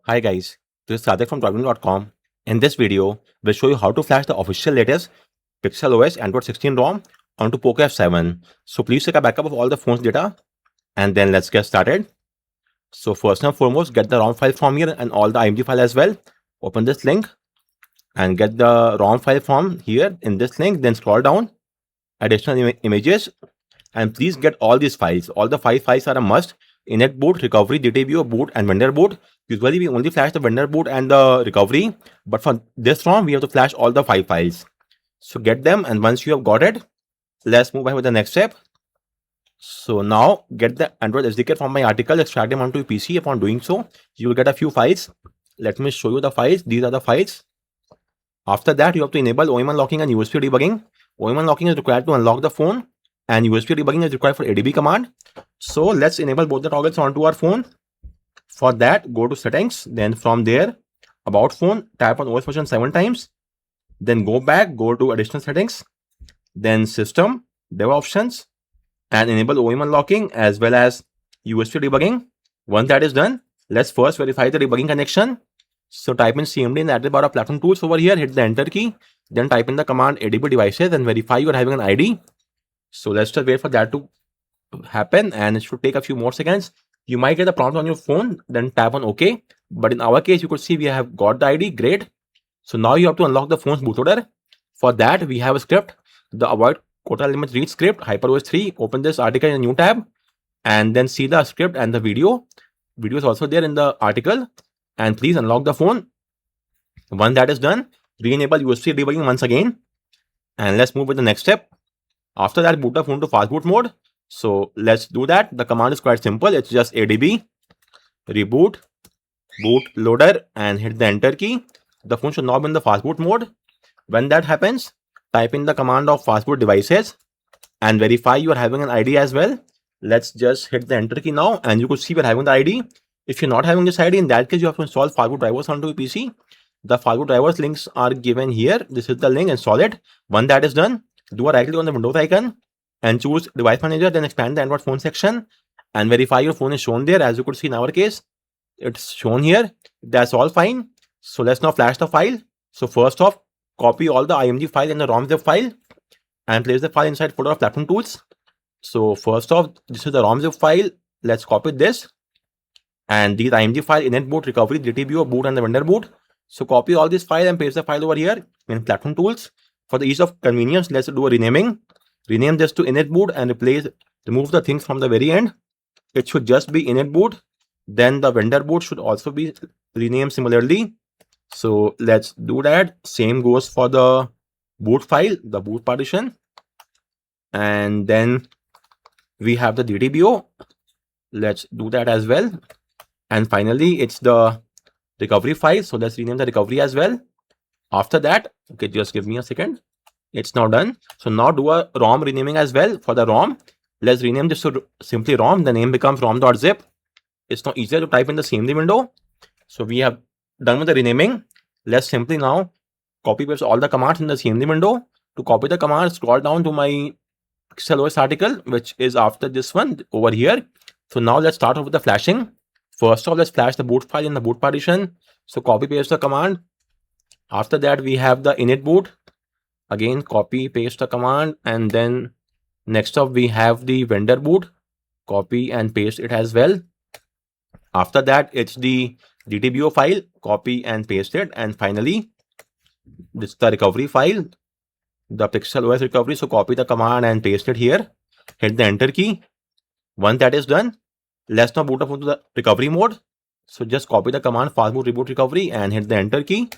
Hi guys, this is Sadik from debugging.com. In this video, we'll show you how to flash the official latest PixelOS Android 16 ROM onto Poco F7. So please take a backup of all the phone's data and then let's get started. So first and foremost, get the ROM file from here and all the IMG file as well. Open this link and get the ROM file from here in this link. Then scroll down, additional images, and please get all these files. All the 5 files are a must. Init boot, recovery, DTBO, boot, and vendor boot. Usually we only flash the vendor boot and the recovery, but for this ROM, we have to flash all the 5 files. So get them, and once you have got it, let's move ahead with the next step. So now get the Android SDK from my article, extract them onto your PC. Upon doing so, you will get a few files. Let me show you the files. These are the files. After that, you have to enable OEM unlocking and USB debugging. OEM unlocking is required to unlock the phone, and USB debugging is required for ADB command. So let's enable both the toggles onto our phone. For that, go to settings, then from there, about phone, tap on OS version 7 times, then go back, go to additional settings, then system, dev options, and enable OEM unlocking as well as USB debugging. Once that is done, let's first verify the debugging connection. So type in cmd in the address bar of platform tools over here, hit the enter key, then type in the command ADB devices and verify you are having an ID. So let's just wait for that to happen, and it should take a few more seconds. You might get a prompt on your phone, then tap on OK. But in our case, you could see we have got the ID. Great. So now you have to unlock the phone's bootloader. For that, we have a script, the avoid quota limit read script, HyperOS 3. Open this article in a new tab and then see the script and the video. Video is also there in the article. And please unlock the phone. Once that is done, re-enable USB debugging once again. And let's move with the next step. After that, boot the phone to fastboot mode. So let's do that. The command is quite simple. It's just ADB, reboot, bootloader, and hit the enter key. The phone should now be in the fastboot mode. When that happens, type in the command of fastboot devices and verify you are having an ID as well. Let's just hit the enter key now, and you could see we're having the ID. If you're not having this ID, in that case, you have to install fastboot drivers onto your PC. The fastboot drivers links are given here. This is the link. Install it. Once that is done, do a right click on the Windows icon and choose device manager, then expand the Android phone section and verify your phone is shown there. As you could see in our case, it's shown here. That's all fine. So let's now flash the file. So first off, copy all the IMG file and the ROM zip file and place the file inside folder of platform tools. So first off, this is the ROM zip file. Let's copy this. And these IMG file, init boot, recovery, DTBO, boot, and the vendor boot. So copy all this file and paste the file over here in platform tools. For the ease of convenience, let's do a renaming. Rename this to init boot and remove the things from the very end. It should just be init boot. Then the vendor boot should also be renamed similarly. So let's do that. Same goes for the boot file, the boot partition. And then we have the DTBO. Let's do that as well. And finally, it's the recovery file. So let's rename the recovery as well. After that, okay, just give me a second. It's now done. So now do a ROM renaming as well. For the ROM, let's rename this to simply ROM. The name becomes rom.zip. It's now easier to type in the CMD window. So we have done with the renaming. Let's simply now copy paste all the commands in the CMD window. To copy the command, scroll down to my PixelOS article, which is after this one over here. So now let's start off with the flashing. First off, let's flash the boot file in the boot partition. So copy paste the command. After that, we have the init boot. Again, copy paste the command, and then next up we have the vendor boot. Copy and paste it as well. After that, it's the DTBO file. Copy and paste it. And finally, this is the recovery file, the PixelOS recovery. So copy the command and paste it here. Hit the enter key. Once that is done, let's now boot up into the recovery mode. So just copy the command fastboot reboot recovery and hit the enter key.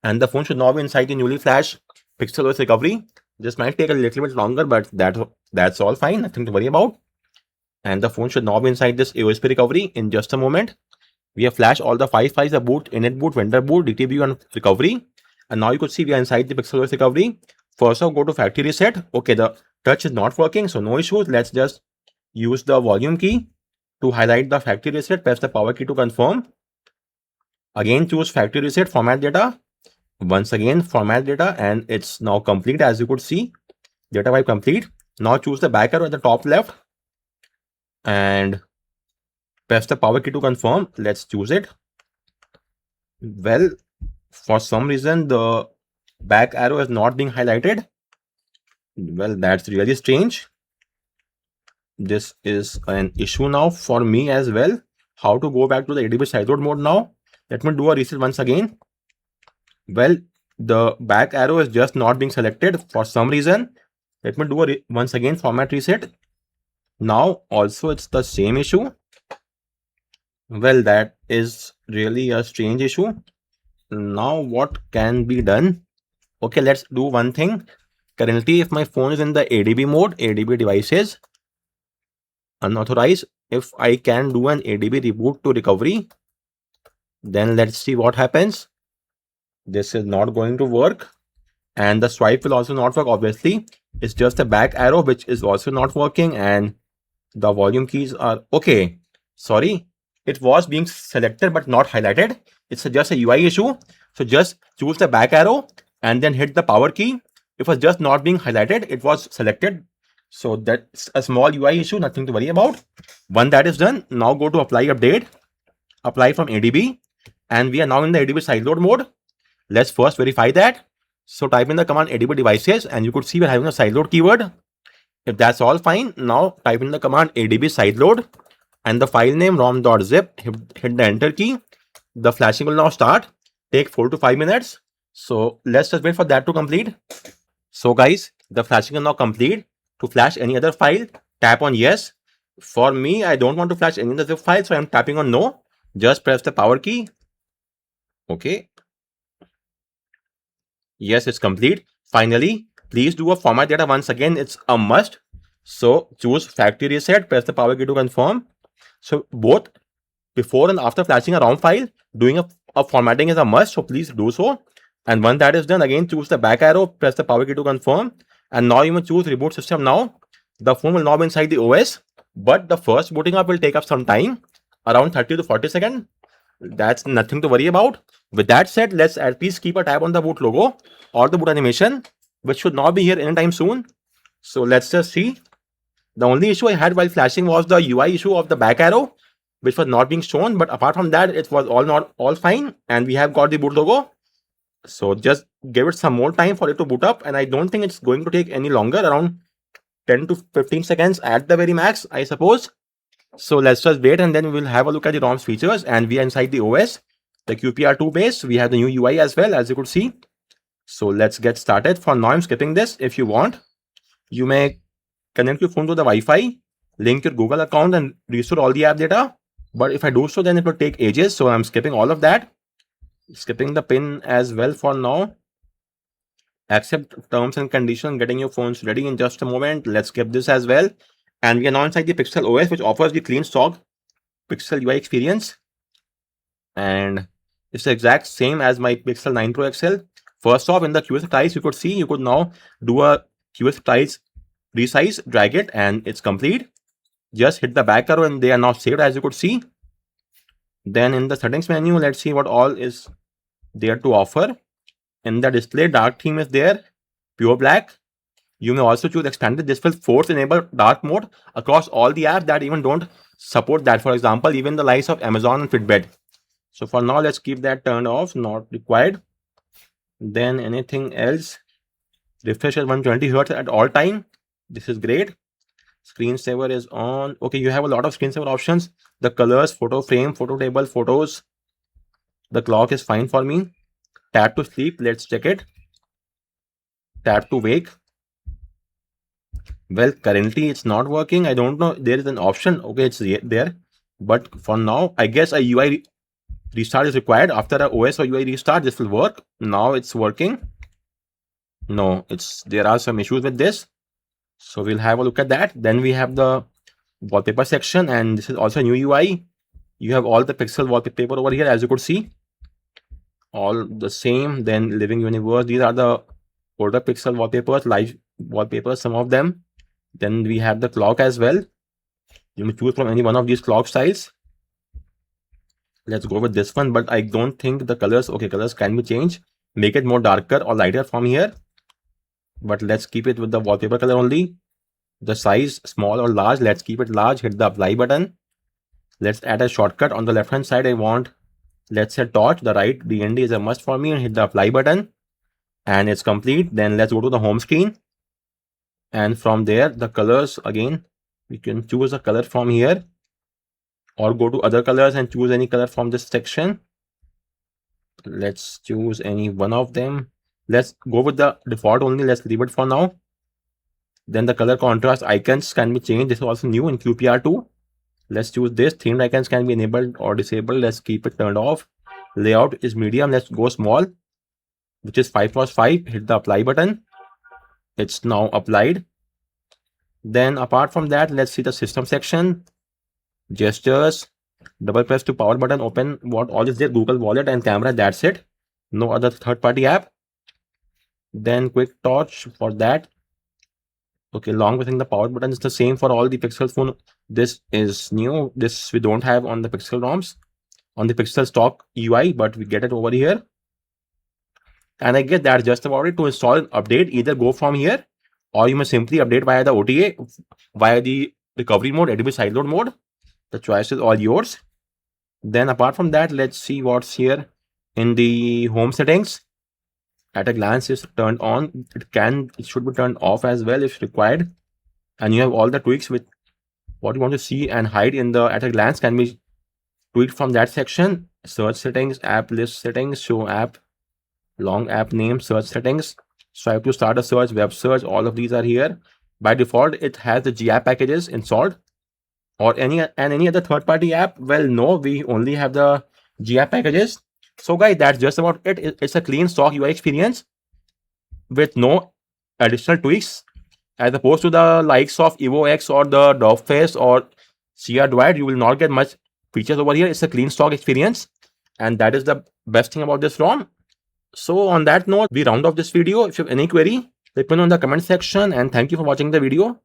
And the phone should now be inside the newly flashed PixelOS recovery. This might take a little bit longer, but that's all fine. Nothing to worry about. And the phone should now be inside this AOSP recovery in just a moment. We have flashed all the 5 files: the boot, init boot, vendor boot, DTBU, and recovery. And now you could see we are inside the PixelOS recovery. First off, go to factory reset. Okay, the touch is not working, so no issues. Let's just use the volume key to highlight the factory reset. Press the power key to confirm. Again, choose factory reset, format data. Once again, format data, and it's now complete. As you could see, data wipe complete. Now choose the back arrow at the top left and press the power key to confirm. Let's choose it. Well, for some reason, the back arrow is not being highlighted. Well, that's really strange. This is an issue now for me as well. How to go back to the ADB sideload mode now? Let me do a reset once again. Well, the back arrow is just not being selected for some reason. Let me do a once again format reset. Now also it's the same issue. Well, that is really a strange issue. Now what can be done? Okay, let's do one thing. Currently, if my phone is in the ADB mode, ADB devices, unauthorized, if I can do an ADB reboot to recovery, then let's see what happens. This is not going to work. And the swipe will also not work, obviously. It's just the back arrow, which is also not working. And the volume keys are okay. Sorry, it was being selected but not highlighted. It's just a UI issue. So just choose the back arrow and then hit the power key. It was just not being highlighted. It was selected. So that's a small UI issue, nothing to worry about. When that is done, now go to apply update, apply from ADB, and we are now in the ADB sideload mode. Let's first verify that. So type in the command ADB devices and you could see we're having a sideload keyword. If that's all fine, now type in the command ADB sideload and the file name rom.zip, hit the enter key. The flashing will now start, take 4 to 5 minutes. So let's just wait for that to complete. So guys, the flashing is now complete. To flash any other file, tap on yes. For me, I don't want to flash any other zip file, so I'm tapping on no. Just press the power key. Okay. Yes, it's complete. Finally, please do a format data once again. It's a must. So choose factory reset, press the power key to confirm. So both before and after flashing a ROM file, doing a formatting is a must. So please do so. And when that is done, again choose the back arrow, press the power key to confirm. And now you may choose reboot system now. The phone will now be inside the OS, but the first booting up will take up some time, around 30 to 40 seconds. That's nothing to worry about. With that said, let's at least keep a tab on the boot logo or the boot animation, which should not be here anytime soon. So let's just see. The only issue I had while flashing was the UI issue of the back arrow, which was not being shown. But apart from that, it was all fine. And we have got the boot logo. So just give it some more time for it to boot up. And I don't think it's going to take any longer, around 10 to 15 seconds at the very max, I suppose. So let's just wait and then we'll have a look at the ROM's features. And we are inside the OS, the QPR2 base. We have the new UI as well, as you could see. So let's get started. For now, I'm skipping this. If you want, you may connect your phone to the Wi-Fi, link your Google account and restore all the app data. But if I do so, then it will take ages. So I'm skipping all of that. Skipping the pin as well for now. Accept terms and conditions, getting your phones ready in just a moment. Let's skip this as well. And we are now inside the PixelOS, which offers the clean stock Pixel UI experience. And it's the exact same as my Pixel 9 Pro XL. First off, in the QS tiles, you could see you could now do a QS tiles resize, drag it, and it's complete. Just hit the back arrow and they are now saved, as you could see. Then in the settings menu, let's see what all is there to offer. In the display, dark theme is there, pure black. You may also choose expanded. This will force enable dark mode across all the apps that even don't support that. For example, even the likes of Amazon and Fitbit. So for now, let's keep that turned off, not required. Then anything else, refresh at 120 Hz at all time. This is great. Screensaver is on. Okay, you have a lot of screensaver options. The colors, photo frame, photo table, photos. The clock is fine for me. Tap to sleep. Let's check it. Tap to wake. Well, currently it's not working. I don't know. There is an option. Okay, it's there. But for now, I guess a UI restart is required. After a OS or UI restart, this will work. Now it's working. No, there are some issues with this. So we'll have a look at that. Then we have the wallpaper section, and this is also a new UI. You have all the Pixel wallpaper over here, as you could see. All the same. Then Living Universe. These are the older Pixel wallpapers, live wallpapers, some of them. Then we have the clock as well. You may choose from any one of these clock styles. Let's go with this one, but I don't think the colors, okay, colors can be changed. Make it more darker or lighter from here. But let's keep it with the wallpaper color only. The size, small or large, let's keep it large. Hit the apply button. Let's add a shortcut on the left hand side. I want Let's say torch, the right DND is a must for me, and hit the apply button. And it's complete. Then let's go to the home screen. And from there, the colors again, we can choose a color from here, or go to other colors and choose any color from this section. Let's choose any one of them. Let's go with the default only. Let's leave it for now. Then the color contrast icons can be changed. This is also new in QPR2. Let's choose this. Themed icons can be enabled or disabled. Let's keep it turned off. Layout is medium. Let's go small, which is 5x5. Hit the apply button. It's now applied. Then apart from that, let's see the system section. Gestures. Double press to power button. Open what all is there. Google Wallet and camera. That's it. No other third-party app. Then quick torch for that. Okay, long pressing the power button is the same for all the Pixel phone. This is new. This we don't have on the Pixel ROMs, on the Pixel stock UI, but we get it over here. And I guess that's just about it. To install an update, either go from here, or you may simply update via the OTA, via the recovery mode, Adobe sideload mode. The choice is all yours. Then apart from that, let's see what's here in the home settings. At a glance is turned on. It should be turned off as well if required. And you have all the tweaks with what you want to see and hide in the at a glance can be tweaked from that section. Search settings, app list settings, show app, long app name, search settings, swipe to start a search, web search. All of these are here. By default, it has the GApp packages installed, or any other third-party app. Well, no, we only have the GApp packages. So guys, that's just about it. It's a clean stock UI experience with no additional tweaks, as opposed to the likes of Evo X or the Dogface or CR Dwight. You will not get much features over here. It's a clean stock experience, and that is the best thing about this ROM. So on that note, we round off this video. If you have any query, let me know in the comment section, and thank you for watching the video.